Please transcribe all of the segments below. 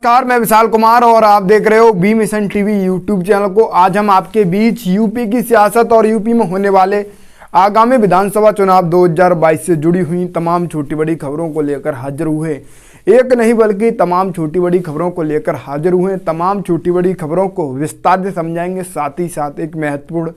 नमस्कार, मैं विशाल कुमार और आप देख रहे हो B Mission TV YouTube channel को। आज हम आपके बीच यूपी की सियासत और यूपी में होने वाले आगामी विधानसभा चुनाव 2022 से जुड़ी हुई तमाम छोटी बड़ी खबरों को लेकर हाजिर हुए। एक नहीं बल्कि तमाम छोटी बड़ी खबरों को लेकर हाजिर हुए। तमाम छोटी बड़ी खबरों को विस्तार से समझाएंगे, साथ ही साथ एक महत्वपूर्ण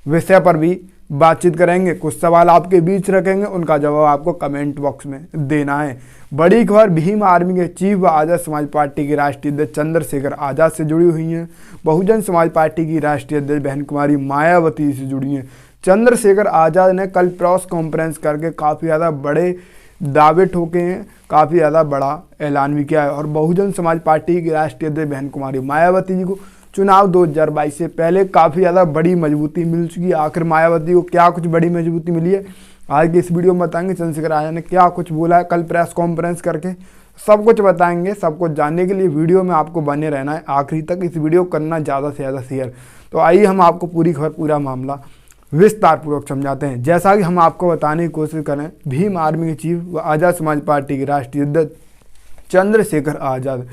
विषय पर भी बातचीत करेंगे। कुछ सवाल आपके बीच रखेंगे, उनका जवाब आपको कमेंट बॉक्स में देना है। बड़ी खबर भीम आर्मी के चीफ व आजाद समाज पार्टी के राष्ट्रीय अध्यक्ष चंद्रशेखर आजाद से जुड़ी हुई हैं। बहुजन समाज पार्टी की राष्ट्रीय अध्यक्ष बहन कुमारी मायावती से जुड़ी हैं। चंद्रशेखर आजाद ने कल प्रेस कॉन्फ्रेंस करके काफ़ी ज़्यादा बड़े दावे ठोके हैं, काफ़ी ज़्यादा बड़ा ऐलान भी किया है। और बहुजन समाज पार्टी की राष्ट्रीय अध्यक्ष बहन कुमारी मायावती जी को चुनाव 2022 से पहले काफ़ी ज़्यादा बड़ी मजबूती मिल चुकी है। आखिर मायावती को क्या कुछ बड़ी मजबूती मिली है, आज की इस वीडियो में बताएंगे। चंद्रशेखर आजाद ने क्या कुछ बोला है कल प्रेस कॉन्फ्रेंस करके, सब कुछ बताएंगे। सब कुछ जानने के लिए वीडियो में आपको बने रहना है आखिरी तक। इस वीडियो को करना ज़्यादा से ज़्यादा शेयर। तो आइए हम आपको पूरी खबर, पूरा मामला विस्तार पूर्वक समझाते हैं। जैसा कि हम आपको बताने की कोशिश करें, भीम आर्मी के चीफ व आजाद समाज पार्टी के राष्ट्रीय अध्यक्ष चंद्रशेखर आजाद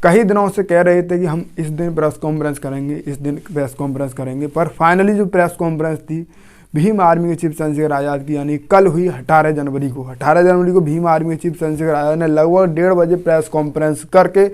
कई दिनों से कह रहे थे कि हम इस दिन प्रेस कॉन्फ्रेंस करेंगे, इस दिन प्रेस कॉन्फ्रेंस करेंगे, पर फाइनली जो प्रेस कॉन्फ्रेंस थी भीम आर्मी के चीफ चंद्रशेखर आजाद की, यानी कल हुई 18 जनवरी को भीम आर्मी के चीफ चंद्रशेखर आजाद ने लगभग 1:30 बजे प्रेस कॉन्फ्रेंस करके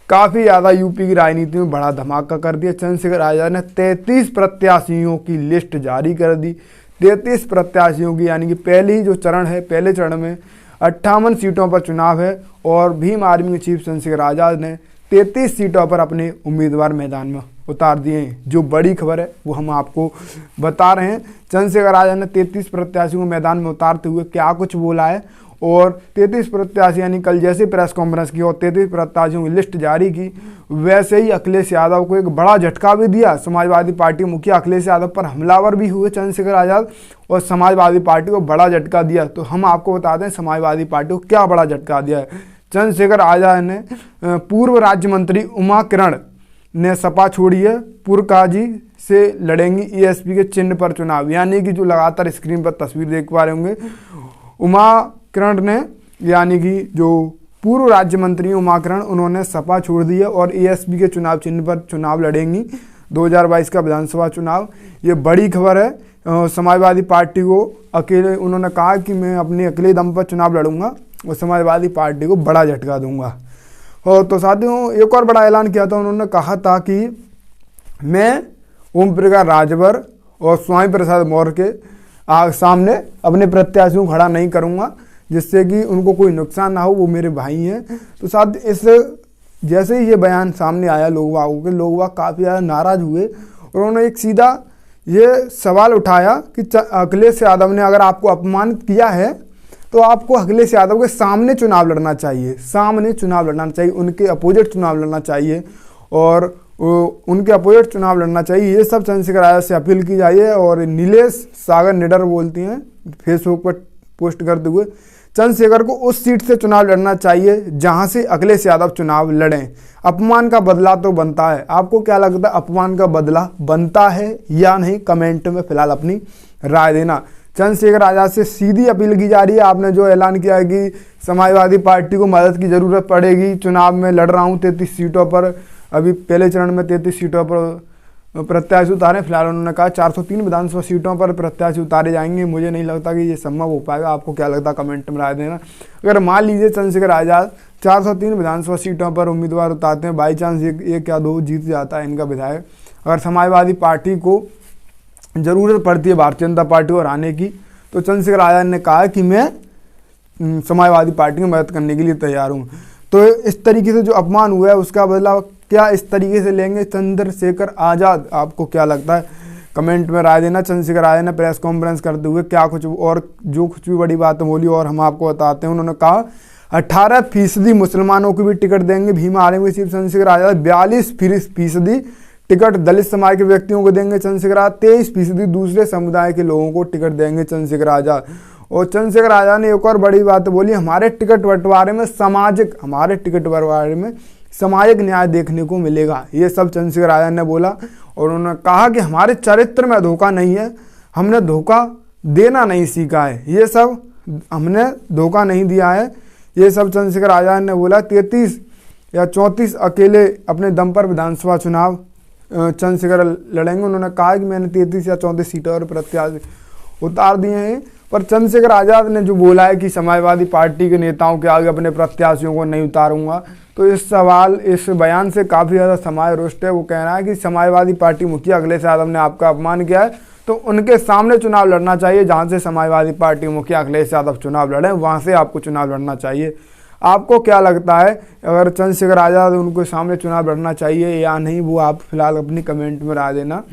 काफ़ी ज़्यादा यूपी की राजनीति में बड़ा धमाका कर दिया। चंद्रशेखर आजाद ने 33 प्रत्याशियों की लिस्ट जारी कर दी। 33 प्रत्याशियों की, यानी कि पहले चरण में 58 सीटों पर चुनाव है और भीम आर्मी के चीफ चंद्रशेखर आजाद ने 33 सीटों पर अपने उम्मीदवार मैदान में उतार दिए हैं। जो बड़ी खबर है वो हम आपको बता रहे हैं। चंद्रशेखर आजाद ने 33 प्रत्याशियों को मैदान में उतारते हुए क्या कुछ बोला है, और 33 प्रत्याशी, यानी कल जैसे प्रेस कॉन्फ्रेंस की और 33 प्रत्याशियों की लिस्ट जारी की, वैसे ही अखिलेश यादव को एक बड़ा झटका भी दिया। समाजवादी पार्टी मुखिया अखिलेश यादव पर हमलावर भी हुए चंद्रशेखर आजाद, और समाजवादी पार्टी को बड़ा झटका दिया। तो हम आपको बता दें समाजवादी पार्टी को क्या बड़ा झटका दिया है। चंद्रशेखर आजाद ने पूर्व राज्य मंत्री उमा किरण ने सपा छोड़ी है, पुरकाजी से लड़ेंगी ईएसपी के चिन्ह पर चुनाव। यानी कि जो लगातार स्क्रीन पर तस्वीर देख पा रहे होंगे, उमा किरण ने, यानी कि जो पूर्व राज्य मंत्री उमा किरण, उन्होंने सपा छोड़ दी है और ईएसपी के चुनाव चिन्ह पर चुनाव लड़ेंगी 2022 का विधानसभा चुनाव। ये बड़ी खबर है। समाजवादी पार्टी को अकेले, उन्होंने कहा कि मैं अपने अकेले दम पर चुनाव लड़ूंगा और समाजवादी पार्टी को बड़ा झटका दूंगा। और तो साथियों, एक और बड़ा ऐलान किया था। उन्होंने कहा था कि मैं ओम प्रकाश राजभर और स्वामी प्रसाद मौर्य के सामने अपने प्रत्याशियों को खड़ा नहीं करूंगा, जिससे कि उनको कोई नुकसान ना हो, वो मेरे भाई हैं। तो साथ इस जैसे ही ये बयान सामने आया, लोग काफ़ी ज़्यादा नाराज़ हुए और उन्होंने एक सीधा ये सवाल उठाया कि अखिलेश यादव ने अगर आपको अपमानित किया है तो आपको अखिलेश यादव के सामने चुनाव लड़ना चाहिए, उनके अपोजिट चुनाव लड़ना चाहिए और उनके अपोजिट चुनाव लड़ना चाहिए। ये सब चंद्रशेखर आजाद से अपील की जाए। और नीलेश सागर निडर बोलती हैं फेसबुक पर पोस्ट करते हुए, चंद्रशेखर को उस सीट से चुनाव लड़ना चाहिए जहां से अखिलेश यादव चुनाव लड़ें। अपमान का बदला तो बनता है। आपको क्या लगता है, अपमान का बदला बनता है या नहीं? कमेंट में फिलहाल अपनी राय देना। चंद्रशेखर आजाद से सीधी अपील की जा रही है। आपने जो ऐलान किया है कि समाजवादी पार्टी को मदद की ज़रूरत पड़ेगी, चुनाव में लड़ रहा हूँ 33 सीटों पर, अभी पहले चरण में 33 सीटों पर प्रत्याशी उतारे। फिलहाल उन्होंने कहा 403 विधानसभा सीटों पर प्रत्याशी उतारे जाएंगे। मुझे नहीं लगता कि ये संभव हो पाएगा। आपको क्या लगता है, कमेंट में राय देना। अगर मान लीजिए चंद्रशेखर आजाद 403 विधानसभा सीटों पर उम्मीदवार उतारते हैं, बाई चांस एक या दो जीत जाता है इनका विधायक, अगर समाजवादी पार्टी को ज़रूरत पड़ती है भारतीय जनता पार्टी को हराने की, तो चंद्रशेखर आजाद ने कहा कि मैं समाजवादी पार्टी की मदद करने के लिए तैयार हूँ। तो इस तरीके से जो अपमान हुआ है उसका बदला क्या इस तरीके से लेंगे चंद्रशेखर आजाद? आपको क्या लगता है, कमेंट में राय देना। चंद्रशेखर आजाद ने प्रेस कॉन्फ्रेंस करते हुए क्या कुछ और जो कुछ भी बड़ी बात बोली और हम आपको बताते हैं। उन्होंने कहा 18% मुसलमानों को भी टिकट देंगे भीम आर्मी के चीफ चंद्रशेखर आजाद, 42% टिकट दलित समाज के व्यक्तियों को देंगे चंद्रशेखर आजाद, 23% दूसरे समुदाय के लोगों को टिकट देंगे चंद्रशेखर आजाद। और चंद्रशेखर आजाद ने एक और बड़ी बात बोली, हमारे टिकट बंटवारे में सामाजिक न्याय देखने को मिलेगा। ये सब चंद्रशेखर आजाद ने बोला। और उन्होंने कहा कि हमारे चरित्र में धोखा नहीं है, हमने धोखा देना नहीं सीखा है, ये सब हमने धोखा नहीं दिया है। ये सब चंद्रशेखर आजाद ने बोला। 33 या 34 अकेले अपने दम पर विधानसभा चुनाव चंद्रशेखर लड़ेंगे। उन्होंने कहा कि मैंने 33 या 34 सीटों और प्रत्याशी उतार दिए हैं, पर चंद्रशेखर आज़ाद ने जो बोला है कि समाजवादी पार्टी के नेताओं के आगे अपने प्रत्याशियों को नहीं उतारूंगा, तो इस बयान से काफ़ी ज़्यादा समाज रुष्ट है। वो कह रहा है कि समाजवादी पार्टी मुखिया अखिलेश यादव ने आपका अपमान किया है, तो उनके सामने चुनाव लड़ना चाहिए। जहाँ से समाजवादी पार्टी मुखिया अखिलेश यादव चुनाव लड़ें, वहाँ से आपको चुनाव लड़ना चाहिए। आपको क्या लगता है, अगर चंद्रशेखर आज़ाद उनको सामने चुनाव लड़ना चाहिए या नहीं, वो आप फिलहाल अपनी कमेंट में राय देना।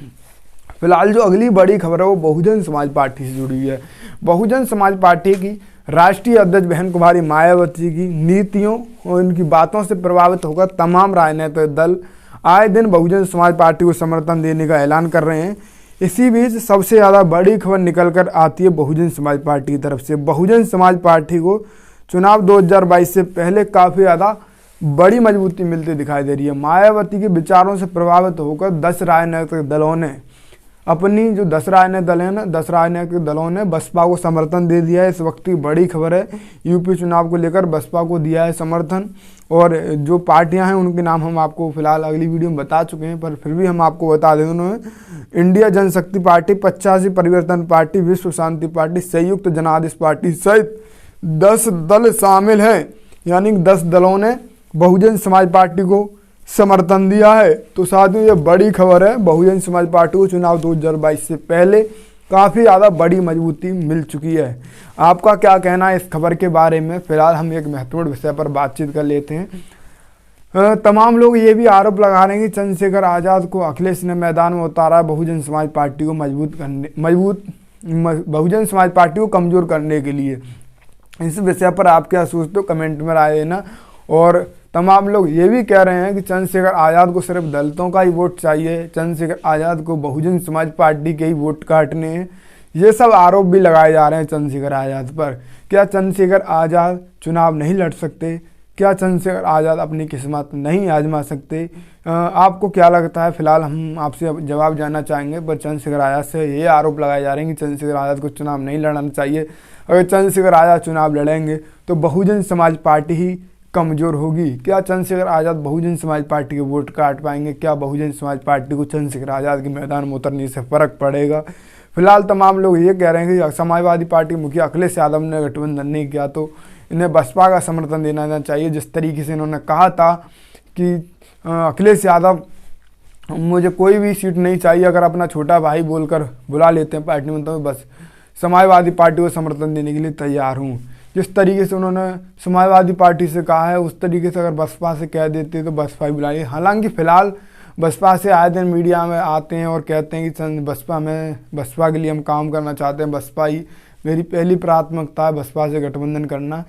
फिलहाल जो अगली बड़ी खबर है वो बहुजन समाज पार्टी से जुड़ी हुई है। बहुजन समाज पार्टी की राष्ट्रीय अध्यक्ष बहन कुमारी मायावती की नीतियों और उनकी बातों से प्रभावित होकर तमाम राजनीतिक दल आए दिन बहुजन समाज पार्टी को समर्थन देने का ऐलान कर रहे हैं। इसी बीच सबसे ज़्यादा बड़ी खबर निकल कर आती है बहुजन समाज पार्टी की तरफ से। बहुजन समाज पार्टी को चुनाव 2022 से पहले काफ़ी ज़्यादा बड़ी मजबूती मिलती दिखाई दे रही है। मायावती के विचारों से प्रभावित होकर 10 राजनीतिक दलों ने अपनी जो 10 राजनीतिक दलों ने बसपा को समर्थन दे दिया है। इस वक्त की बड़ी खबर है, यूपी चुनाव को लेकर बसपा को दिया है समर्थन। और जो पार्टियां हैं उनके नाम हम आपको फिलहाल अगली वीडियो में बता चुके हैं, पर फिर भी हम आपको बता दें। उन्होंने इंडिया जनशक्ति पार्टी, 85 परिवर्तन पार्टी, विश्व शांति पार्टी, संयुक्त जनादेश पार्टी सहित 10 दल शामिल हैं, यानी 10 दलों ने बहुजन समाज पार्टी को समर्थन दिया है। तो साथियों ये बड़ी खबर है, बहुजन समाज पार्टी को चुनाव 2022 से पहले काफ़ी ज़्यादा बड़ी मजबूती मिल चुकी है। आपका क्या कहना है इस खबर के बारे में? फिलहाल हम एक महत्वपूर्ण विषय पर बातचीत कर लेते हैं। तमाम लोग ये भी आरोप लगा रहे हैं कि चंद्रशेखर आज़ाद को अखिलेश ने मैदान में उतारा बहुजन समाज पार्टी को बहुजन समाज पार्टी को कमज़ोर करने के लिए। इस विषय पर आप क्या सोचते हो, कमेंट में राय देना। और तमाम लोग ये भी कह रहे हैं कि चंद्रशेखर आज़ाद को सिर्फ दलितों का ही वोट चाहिए, चंद्रशेखर आज़ाद को बहुजन समाज पार्टी के ही वोट काटने हैं। ये सब आरोप भी लगाए जा रहे हैं चंद्रशेखर आज़ाद पर। क्या चंद्रशेखर आज़ाद चुनाव नहीं लड़ सकते? क्या चंद्रशेखर आज़ाद अपनी किस्मत नहीं आजमा सकते? आपको क्या लगता है? फिलहाल हम आपसे जवाब जानना चाहेंगे। पर चंद्रशेखर आज़ाद से ये आरोप लगाए जा रहे हैं कि चंद्रशेखर आज़ाद को चुनाव नहीं लड़ना चाहिए। अगर चंद्रशेखर आज़ाद चुनाव लड़ेंगे तो बहुजन समाज पार्टी ही कमज़ोर होगी। क्या चंद्रशेखर आज़ाद बहुजन समाज पार्टी के वोट काट पाएंगे? क्या बहुजन समाज पार्टी को चंद्रशेखर आज़ाद के मैदान में उतरने से फ़र्क पड़ेगा? फिलहाल तमाम लोग ये कह रहे हैं कि समाजवादी पार्टी मुखिया अखिलेश यादव ने गठबंधन नहीं किया तो इन्हें बसपा का समर्थन देना चाहिए। जिस तरीके से इन्होंने कहा था कि अखिलेश यादव मुझे कोई भी सीट नहीं चाहिए, अगर अपना छोटा भाई बोलकर बुला लेते हैं पार्टी में तो बस समाजवादी पार्टी को समर्थन देने के लिए तैयार हूँ। जिस तरीके से उन्होंने समाजवादी पार्टी से कहा है उस तरीके से अगर बसपा से कह देते तो बसपा ही बुलाइए। हालांकि फ़िलहाल बसपा से आए दिन मीडिया में आते हैं और कहते हैं कि बसपा के लिए हम काम करना चाहते हैं, बसपा ही मेरी पहली प्राथमिकता है, बसपा से गठबंधन करना।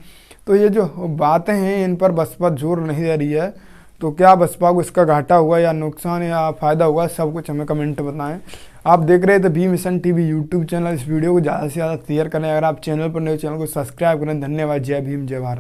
तो ये जो बातें हैं इन पर बसपा जोर नहीं दे रही है। तो क्या बसपा को इसका घाटा हुआ या नुकसान या फ़ायदा हुआ, सब कुछ हमें कमेंट बताएं। आप देख रहे थे B Mission TV YouTube channel. इस वीडियो को ज़्यादा से ज़्यादा शेयर करें। अगर आप चैनल पर नए, चैनल को सब्सक्राइब करें। धन्यवाद। जय भीम, जय भारत।